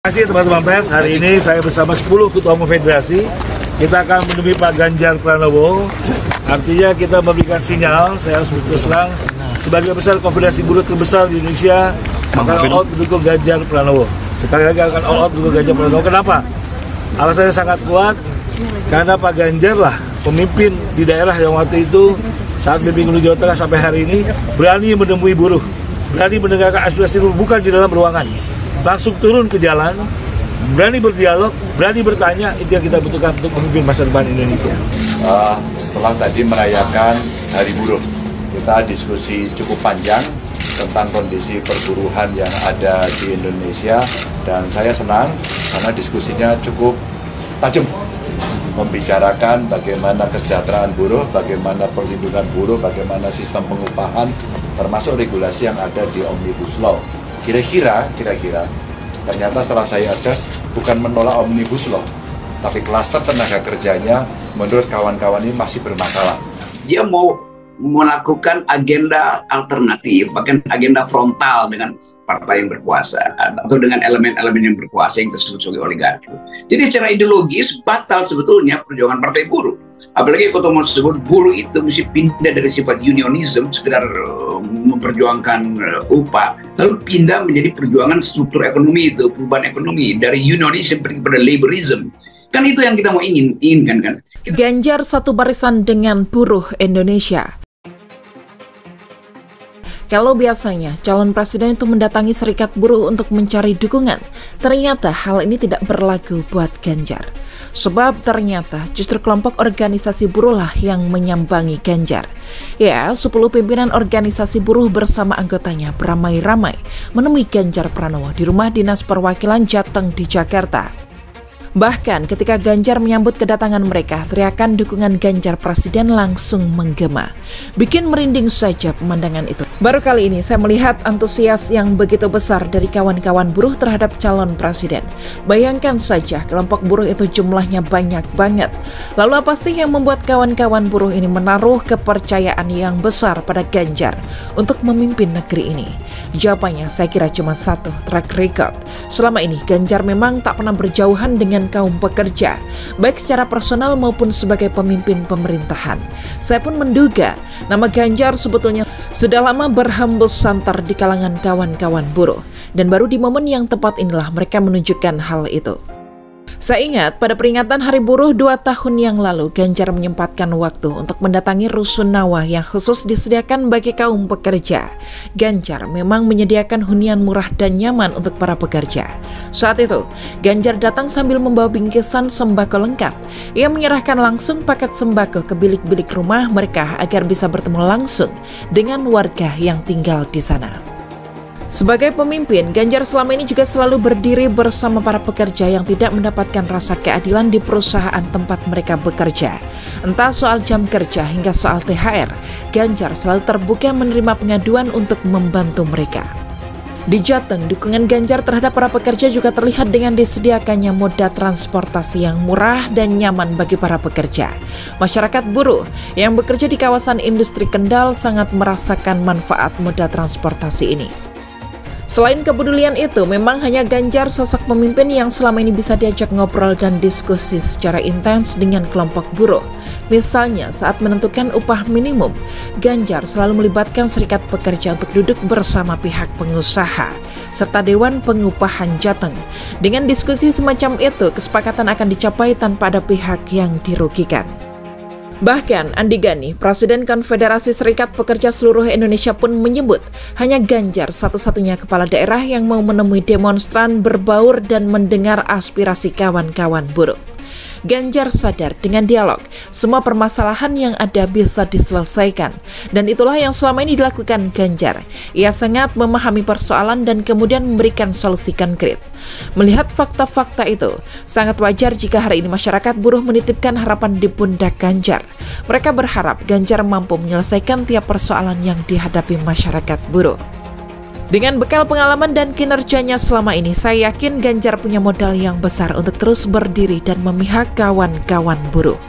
Terima kasih teman-teman pers. Hari ini saya bersama 10 ketua umum federasi. Kita akan menemui Pak Ganjar Pranowo. Artinya kita memberikan sinyal, saya harus berterus terang, sebagai besar konfederasi buruh terbesar di Indonesia, akan all out mendukung Ganjar Pranowo. Sekali lagi akan all out mendukung Ganjar Pranowo. Kenapa? Alasannya sangat kuat, karena Pak Ganjar lah pemimpin di daerah yang waktu itu saat memimpin Gubernur Jawa Tengah sampai hari ini berani menemui buruh, berani mendengarkan aspirasi buruh bukan di dalam ruangan. Langsung turun ke jalan, berani berdialog, berani bertanya, itu yang kita butuhkan untuk memimpin masa depan Indonesia. Setelah tadi merayakan Hari Buruh, kita diskusi cukup panjang tentang kondisi perburuhan yang ada di Indonesia, dan saya senang karena diskusinya cukup tajam, membicarakan bagaimana kesejahteraan buruh, bagaimana perlindungan buruh, bagaimana sistem pengupahan, termasuk regulasi yang ada di Omnibus Law. Kira-kira ternyata setelah saya akses bukan menolak Omnibus Law, tapi klaster tenaga kerjanya menurut kawan-kawan ini masih bermasalah. Dia mau melakukan agenda alternatif, bahkan agenda frontal dengan partai yang berkuasa atau dengan elemen-elemen yang berkuasa yang disebut sebagai oligarki. Jadi secara ideologis batal sebetulnya perjuangan partai buruh. Apalagi kalau mau sebut buruh itu mesti pindah dari sifat unionism, sekedar memperjuangkan upah, lalu pindah menjadi perjuangan struktur ekonomi itu, perubahan ekonomi dari unionism kepada laborism. Kan itu yang kita mau inginkan kan. Ganjar satu barisan dengan buruh Indonesia. Kalau biasanya calon presiden itu mendatangi serikat buruh untuk mencari dukungan, ternyata hal ini tidak berlaku buat Ganjar. Sebab ternyata justru kelompok organisasi buruh lah yang menyambangi Ganjar. Ya, 10 pimpinan organisasi buruh bersama anggotanya beramai-ramai menemui Ganjar Pranowo di rumah dinas perwakilan Jateng di Jakarta. Bahkan ketika Ganjar menyambut kedatangan mereka, teriakan dukungan Ganjar Presiden langsung menggema. Bikin merinding saja pemandangan itu. Baru kali ini saya melihat antusias yang begitu besar dari kawan-kawan buruh terhadap calon presiden. Bayangkan saja kelompok buruh itu jumlahnya banyak banget. Lalu apa sih yang membuat kawan-kawan buruh ini menaruh kepercayaan yang besar pada Ganjar untuk memimpin negeri ini? Jawabannya saya kira cuma satu, track record. Selama ini Ganjar memang tak pernah berjauhan dengan kaum pekerja, baik secara personal maupun sebagai pemimpin pemerintahan. Saya pun menduga nama Ganjar sebetulnya sudah lama berhembus santer di kalangan kawan-kawan buruh, dan baru di momen yang tepat inilah mereka menunjukkan hal itu. Saya ingat pada peringatan Hari Buruh 2 tahun yang lalu, Ganjar menyempatkan waktu untuk mendatangi rusunawa yang khusus disediakan bagi kaum pekerja. Ganjar memang menyediakan hunian murah dan nyaman untuk para pekerja. Saat itu, Ganjar datang sambil membawa bingkisan sembako lengkap. Ia menyerahkan langsung paket sembako ke bilik-bilik rumah mereka agar bisa bertemu langsung dengan warga yang tinggal di sana. Sebagai pemimpin, Ganjar selama ini juga selalu berdiri bersama para pekerja yang tidak mendapatkan rasa keadilan di perusahaan tempat mereka bekerja. Entah soal jam kerja hingga soal THR, Ganjar selalu terbuka menerima pengaduan untuk membantu mereka. Di Jateng, dukungan Ganjar terhadap para pekerja juga terlihat dengan disediakannya moda transportasi yang murah dan nyaman bagi para pekerja. Masyarakat buruh yang bekerja di kawasan industri Kendal sangat merasakan manfaat moda transportasi ini. Selain kepedulian itu, memang hanya Ganjar sosok pemimpin yang selama ini bisa diajak ngobrol dan diskusi secara intens dengan kelompok buruh. Misalnya saat menentukan upah minimum, Ganjar selalu melibatkan serikat pekerja untuk duduk bersama pihak pengusaha, serta Dewan Pengupahan Jateng. Dengan diskusi semacam itu, kesepakatan akan dicapai tanpa ada pihak yang dirugikan. Bahkan Andi Gani, Presiden Konfederasi Serikat Pekerja Seluruh Indonesia pun menyebut hanya Ganjar satu-satunya kepala daerah yang mau menemui demonstran, berbaur dan mendengar aspirasi kawan-kawan buruh. Ganjar sadar dengan dialog, semua permasalahan yang ada bisa diselesaikan. Dan itulah yang selama ini dilakukan Ganjar. Ia sangat memahami persoalan dan kemudian memberikan solusi konkret. Melihat fakta-fakta itu, sangat wajar jika hari ini masyarakat buruh menitipkan harapan di pundak Ganjar. Mereka berharap Ganjar mampu menyelesaikan tiap persoalan yang dihadapi masyarakat buruh. Dengan bekal pengalaman dan kinerjanya selama ini, saya yakin Ganjar punya modal yang besar untuk terus berdiri dan memihak kawan-kawan buruh.